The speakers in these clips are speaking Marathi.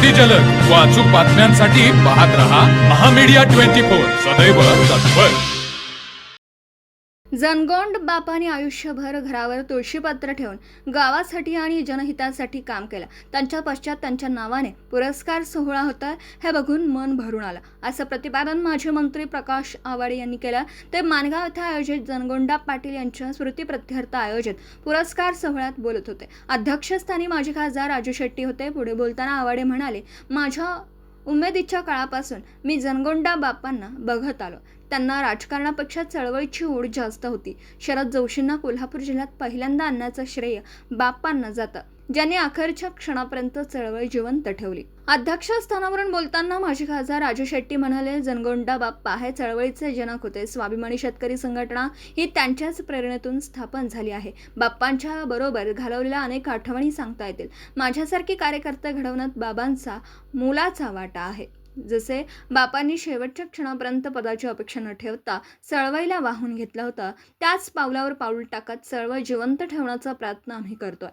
अति जलद व अचूक बातम्यांसाठी पाहत रहा महामीडिया 24 सदैव तत्पर। जनगोंड बापांनी आयुष्यभर घरावर तुळशीपत्र ठेवून गावासाठी आणि जनहितासाठी काम केलं। त्यांच्या पश्चात त्यांच्या नावाने पुरस्कार सोहळा होता, हे बघून मन भरून आलं, असं प्रतिपादन माजी मंत्री प्रकाश आवाडे यांनी केलं। ते माणगाव येथे आयोजित जनगोंडा पाटील यांच्या स्मृतिप्रित्यर्थ आयोजित पुरस्कार सोहळ्यात बोलत होते। अध्यक्षस्थानी माजी खासदार राजू शेट्टी होते। पुढे बोलताना आवाडे म्हणाले, माझ्या उमेदीच्या काळापासून मी जनगोंडा बापांना बघत आलो। त्यांना राजकारणापेक्षा चळवळीची ओढ जास्त होती। शरद जोशींना कोल्हापूर जिल्ह्यात पहिल्यांदा आणण्याचं श्रेय बापांना जातं, ज्यांनी अखेरच्या क्षणापर्यंत चळवळ जिवंत ठेवली। अध्यक्षस्थानावरून बोलताना माजी खासदार राजू शेट्टी म्हणाले, जनगोंडा बाप्पा हे चळवळीचे जनक होते। स्वाभिमानी शेतकरी संघटना ही त्यांच्याच प्रेरणेतून स्थापन झाली आहे। बाप्पांच्या बरोबर घालवलेल्या अनेक आठवणी सांगता येतील। माझ्यासारखी कार्यकर्ते घडवण्यात बाबांचा मोलाचा वाटा आहे। जसे बापांनी शेवटच्या क्षणापर्यंत पदाची अपेक्षा न ठेवता चळवळीला वाहून घेतलं होतं, त्याच पावलावर पाऊल टाकत चळवळ जिवंत ठेवण्याचा प्रयत्न आम्ही करतोय।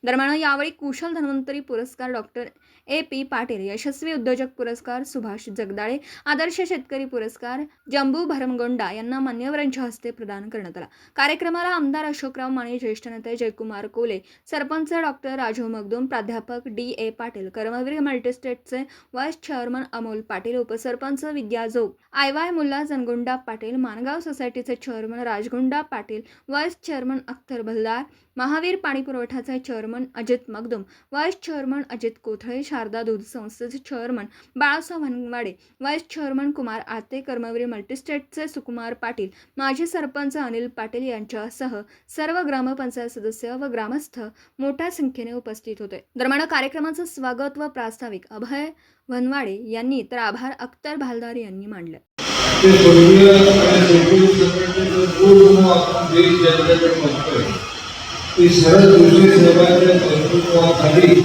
दरम्यान यावेळी कुशल धन्वंतरी पुरस्कार डॉक्टर AP पाटील, यशस्वी उद्योजक पुरस्कार सुभाष जगदाळे, आदर्श शेतकरी पुरस्कार जंबू भरमगोंडा यांना मान्यवरांच्या हस्ते प्रदान करण्यात आला। कार्यक्रमाला आमदार अशोकराव माने, ज्येष्ठ नेते जयकुमार कोले, सरपंच डॉक्टर राजू मगदूम, प्राध्यापक DA पाटील, कर्मवीर मल्टीस्टेटचे व्हाईस चेअरमन अमोल पाटील, उपसरपंच विद्या जोग, IY मुल्ला, जनगोंडा पाटील, माणगाव सोसायटीचे chairman Rajgonda Patil, vice chairman Akhtar Bhallar, Mahavir पाणी पुरवठ्याचे chairman Ajit Magdum, vice chairman Ajit Kothale, Sharada दूध संस्थेचे chairman Balasaheb Wanwade, vice chairman Kumar Aate, Karmaveer मल्टीस्टेटचे सुकुमार पाटील, माजी सरपंच अनिल पाटील यांच्यासह सर्व ग्रामपंचायत सदस्य व ग्रामस्थ मोठ्या संख्येने उपस्थित होते। दरम्यान कार्यक्रमाचं स्वागत व प्रास्ताविक अभय वनवाडे यांनी तर आभार अख्तर भालदार यांनी मांडले। शरद जोशी साहेबांच्या नेतृत्वाखाली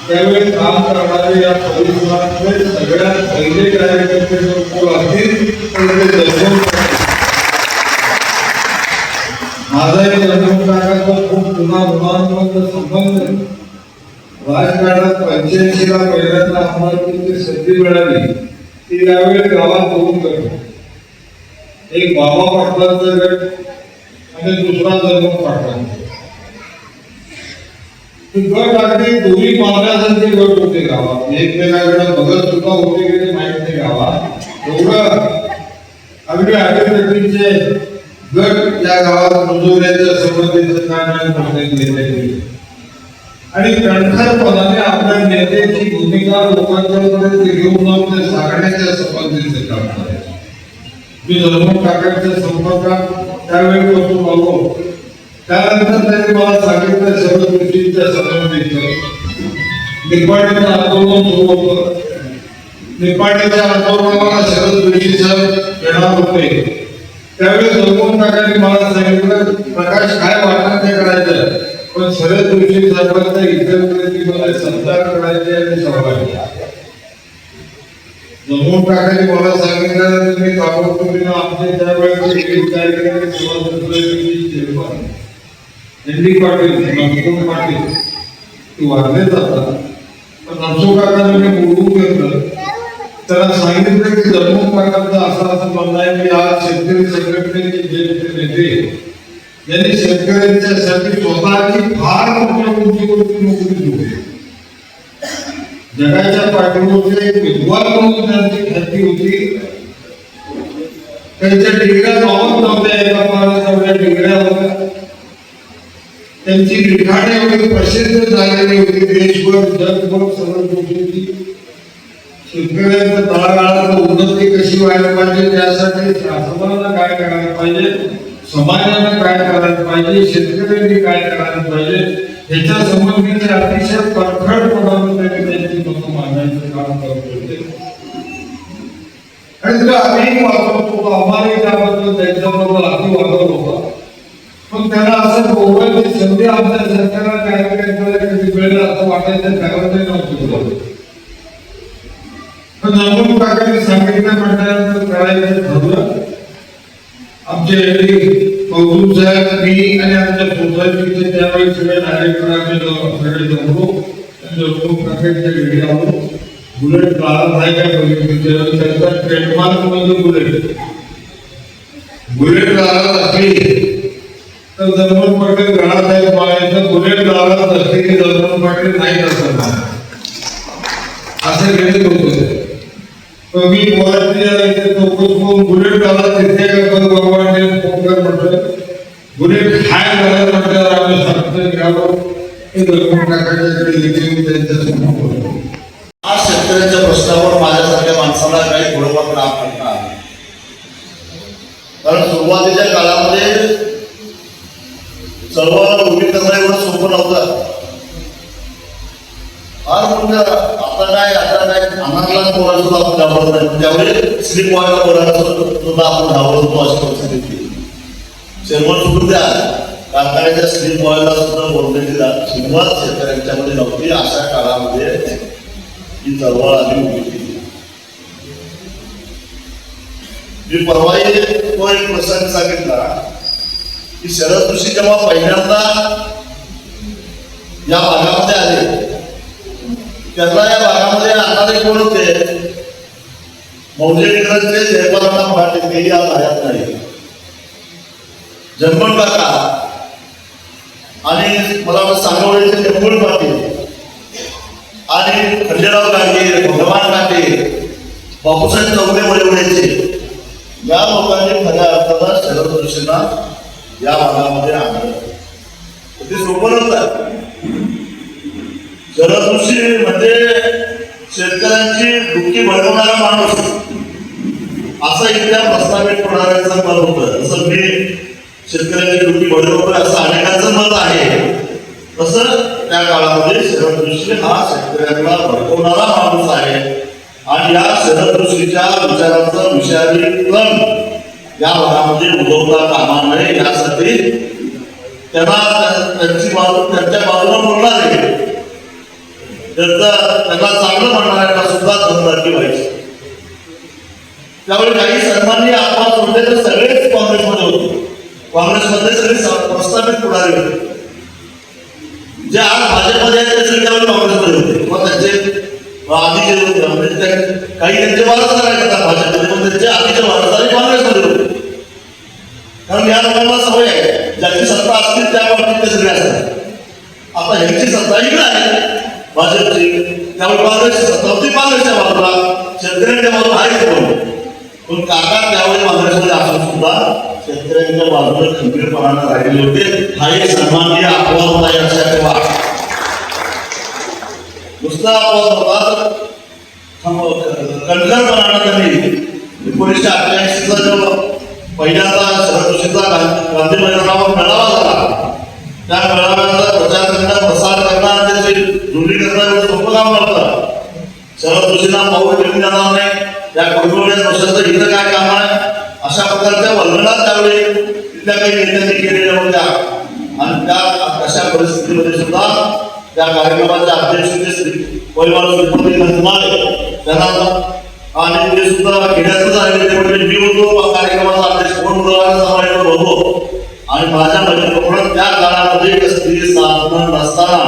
त्यावेळी काम करणारे या परिसरातले सगळ्यात पहिले कार्यकर्ते माझा एक जनगोंडाचा खूप जुना गुणात्मक संबंध आहे। राजकारणात 85 ला पहिल्यांदा आमदारकीची संधी मिळाली ती यावेळी गावात 2 गट, एक बाबा पाटलांचा गट आणि दुसरा जनगोंड पाटलांचा गट। अगदी दोन्ही मागण्यासारखे गट होते गावात, एकमेकांकडे बघत सुद्धा होते की ते माहित नाही गावात एवढं अगदी आदिवासीचे गट या गावात रुजवण्याच्या संबंधीचं कार्य घेतले आणि कणखरपणाने आपल्या नेत्याची भूमिका लोकांच्यापर्यंत घेऊन जाऊन ते सांगण्याच्या संबंधीचं काम करायचं। मी जनगोंड काकांच्या संपर्कात त्यावेळेपासून आलो, त्यानंतर त्यांनी मला सांगितलं शरद जोशींच्या संबंधित निपाणीचं आंदोलन सुरू होतं। निपाणीच्या आंदोलनाला शरद जोशी साहेब येणार होते। त्यावेळी जनगोंड काकांनी मला सांगितलं, प्रकाश काय वाटत नाही करायचं, पण शरद जोशी साहेबांच्या इतरमध्ये सत्कार करायचे आणि सहभागी। जनगोंड काकांनी मला सांगितलं, तुम्ही ताबडतोब आमच्या त्यावेळेस एनडी पाटील, नमस्कार पाटील वाढले जातात, पण नमस्कार काकांनी बोलवून घेतलं, त्याला सांगितलं की जनगोंड काकांचं असं म्हणणं आहे की आज शेतकरी संघटनेचे जे नेते यांनी शेतकऱ्यांच्यासाठी स्वतःची फार मोठ्या उंचीवरती नोकरी दिली। जगाच्या पाठीवरचे एक विद्वान म्हणून त्यांची ख्याती होती। त्यांच्या डिग्र्या नावत नव्हत्या, एका पारात तेवढ्या डिग्र्या होत्या। त्यांची लिखाणे एवढी प्रसिद्ध झालेली होती देशभर जगभर सर्व गोष्टी। शेतकऱ्यांच्या तळागाळात उन्नती कशी व्हायला पाहिजे, त्यासाठी शासनाला काय करायला पाहिजे, समाजाने काय करायला पाहिजे, शेतकऱ्यांनी काय करायला पाहिजे, याच्या संबंधीचे अतिशय परखडपणाने त्यांची मतं मांडण्याचं काम करत होते। आणि तो आम्ही वापरत होतो, आम्हालाही त्याबद्दल त्यांच्याबरोबर अति वापर होता, पण त्याला असं बोलण्याची संधी आमच्या सरकारला कार्यकर्त्याला कधी मिळेल असं वाटायचं त्यामध्ये नव्हतं। पण जनगोंड काकांनी सांगितलं म्हटल्यानंतर करायचं ठरलं। आमचे मगदूम साहेब, मी आणि आमच्या सोसायटीचे त्यावेळी सगळे डायरेक्टर आम्ही सगळे जमलो, जनगोंड काकांच्या घरी आलो। बुलेट काळा नाही काय बघितलं त्यांचा ट्रेडमार्क म्हणजे बुलेट. बुलेट काळात असली तर जर्मन पटेल घरात आहे पाहायचं, बुलेट काळात असली की जर्मन पटेल नाही असं असं गणित होतं. पण मी पोराची चौकशी करून बुलेट काळात तिथे भगवान म्हटलं बुलेट हाय घरात म्हटल्यावर आम्ही सांगतो घ्यावं हे जर्मन टाकायच्याकडे देखील त्यांच्यासमोर बोलतो. आज शेतकऱ्यांच्या प्रश्नावर माझ्यासारख्या माणसाला काही थोडंफार काम करता आलं. कारण सुरुवातीच्या काळामध्ये चळवळ उभी करणं एवढं सोपं नव्हतं. फार म्हणजे आता काय अनाथला पोराला सुद्धा आपण घाबरत नाही. त्यावेळी स्लीप वॉयला पोराला सुद्धा आपण घाबरतो अशी परिस्थिती. शेरवण सोडून द्या, कारखान्याच्या स्लीप वॉयला सुद्धा बोलण्याची सुरुवात शेतकऱ्यांच्यामध्ये नव्हती. अशा काळामध्ये ही चळवळ आधी उभी केली. मी परवाही तो एक प्रसंग सांगितला की शरद ऋषी जेव्हा पहिल्यांदा या भागामध्ये आले त्याला या भागामध्ये आणणारे कोण होते? मौजेकरांचे जयपालांना मराठी तेही आज हयात नाही. जन्मन काका आणि मला वाटतं सांगवडीचे जन्मन पाटील आणि खंडेराव गाडगे, भगवान काटे, बापूसाहेब चौगले वळवण्याचे या लोकांनी खऱ्या अर्थाला शरद ऋषींना या भागामध्ये आणलं. ते सोपं नव्हतं. शरद ऋषी म्हणजे शेतकऱ्यांची दुःखी भडकवणारा माणूस असं इथल्या प्रस्तावित होणाऱ्यांचं मत होतं. जसं मी शेतकऱ्यांची दुःखी भडकवतोय असं अनेकांचं मत आहे, तसं त्या काळामध्ये शरद ऋषी हा शेतकऱ्यांना भडकवणारा माणूस आहे. आणि या शरद ऋषीच्या विचारांचं विषयाधिकरण या भागामध्ये उगवता कामा नये यासाठी त्यांना त्यांच्या बाजूला बोलणारे त्यांना चांगलं म्हणणाऱ्यांना सुद्धा दमदाटी व्हायची. त्यावेळी काही सन्माननीय आत्मा सोडले तर सगळेच काँग्रेसमध्ये होते. काँग्रेसमध्ये सगळे प्रस्तावित पुढारी होते. जे आज भाजपमध्ये आहेत ते सगळे त्यावेळी काँग्रेसमध्ये होते किंवा त्यांचे आधीचे होते. म्हणजे काही त्यांचे वारसदार आहेत भाजपमध्ये, पण त्यांचे आधीचे वारसदार काँग्रेसमध्ये होते. कारण या लोकांना सवय आहे ज्याची सत्ता असतील त्या बाबतीत ते सगळे असतात. आता ह्यांची सत्ता इकडे आहे भाजपची, त्यामुळे काँग्रेसची सत्ता होती काँग्रेसच्या बाजूला, शेतकऱ्यांच्या बाजूला आहेच कोण. पण काका त्यावेळी काँग्रेसमध्ये असून सुद्धा शेतकऱ्यांच्या बाजूला खंबीरपणानं राहिलेले होते. हा एक सन्माननीय अपवाद होता या ठेवा. नुसता अपवाद होता कणखरपणानं त्यांनी 1988चा जो पहिल्यांदा शरद ऋषीचा गांधी मैदानावर मेळावा झाला, त्या मेळाव्याचा प्रचार करणं, प्रसार करणं, त्याची जोडणी करणं एवढं सोपं काम नव्हतं. शरद ऋषींना पाऊल घेऊन जाणार नाही, त्या कोणत्या वर्षाचं इथं काय काम आहे अशा प्रकारच्या वर्णनात त्यावेळी तिथल्या काही नेत्यांनी केलेल्या होत्या. आणि त्या अशा परिस्थितीमध्ये सुद्धा त्या कार्यक्रमाच्या अध्यक्ष श्री परिवार त्यांना आणि ते सुद्धा घेण्यातच आहे. ते म्हणजे मी होतो कार्यक्रमाचा अध्यक्ष म्हणून होतो. आणि माझ्या नजरेप्रमाणे त्या काळामध्ये कसली साधनं नसताना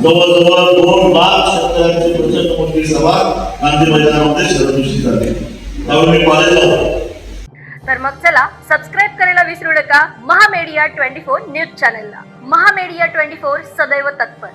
जवळजवळ 2 लाख शेतकऱ्यांची प्रचंड मोठी सभा गांधी मैदानामध्ये शरद ऋषी झाली. त्यावेळी मी कॉलेजला होतो. तर मग चला सबस्क्राईब करायला विसरू नका महामेडिया 24 न्यूज चॅनलला. महामेडिया 24 सदैव तत्पर.